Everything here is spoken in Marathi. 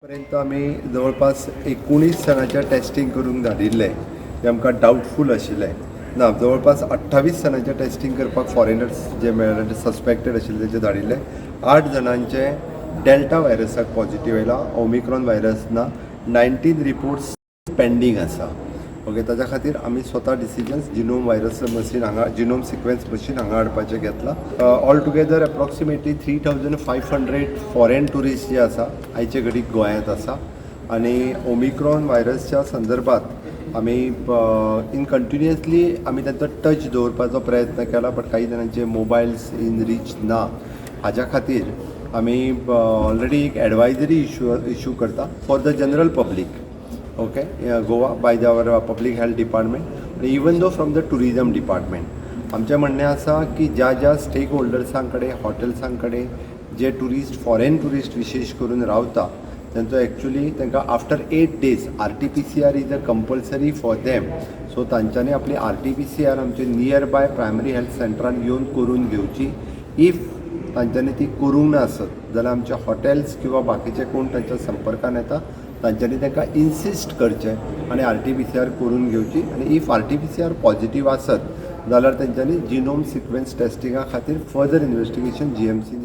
पर्यंत आम्ही जवळपास 19 जणांच्या टेस्टिंग करून धाडिल्ले जे आमकां डावटफूल आशिल्ले ना जवळपास 28 जणांचे टेस्टिंग करपाक फॉरेनर्स जे मेळ्ळे सस्पेक्टेड आशिल्ले तेचे धाडिल्ले 8 जणांचे डेल्टा व्हायरसाक पॉझिटिव्ह येयला ओमिक्रॉन व्हायरस ना 19 रिपोर्ट्स पेंडींग आसा ओके ताच्या खातीर आमी स्वता डिसिजन्स जिनोम व्हायरस मशीन हांगा जिनोम सिक्वेन्स मशीन हांगा हाडपाचें घेतला all together approximately 3500 foreign tourist जे आसा आयचे घडीक गोंयांत आसा आनी ओमिक्रॉन व्हायरसच्या संदर्भात आमी इन कंटिन्युअसली आमी तांचो टच दवरपाचो प्रयत्न केला बट काही जाणांचे मोबायल्स इन रीच ना हाच्या खातीर आमी ऑलरेडी एक एडवायजरी इशू करता for the general public okay Goa by the our public health department even though from the tourism department आमचें म्हणणें आसा की ज्या स्टेक होल्डर्सां कडेन हॉटेल्सां कडेन जे टुरिस्ट फॉरेन टुरिस्ट विशेश करून रावता तांचो एक्चुअली तांकां after 8 days RT-PCR is a compulsory for them so तांच्यांनी आपली RT-PCR आमचे नियर बाय प्रायमरी हेल्थ सेंटरान येवन करून घेवची इफ तांच्यांनी ती करूंक ना आसत जाल्यार आमचे हॉटेल्स किंवा बाकीचे कोण तांच्या संपर्कान येता तांच्यांनी तांकां इन्सिस्ट करचें आनी RT-PCR करून घेवची आनी इफ RT-PCR पॉझिटिव्ह आसत जाल्यार तांच्यांनी जिनोम सिक्वेन्स टेस्टिंगा खातीर फर्दर इन्वेस्टिगेशन GMC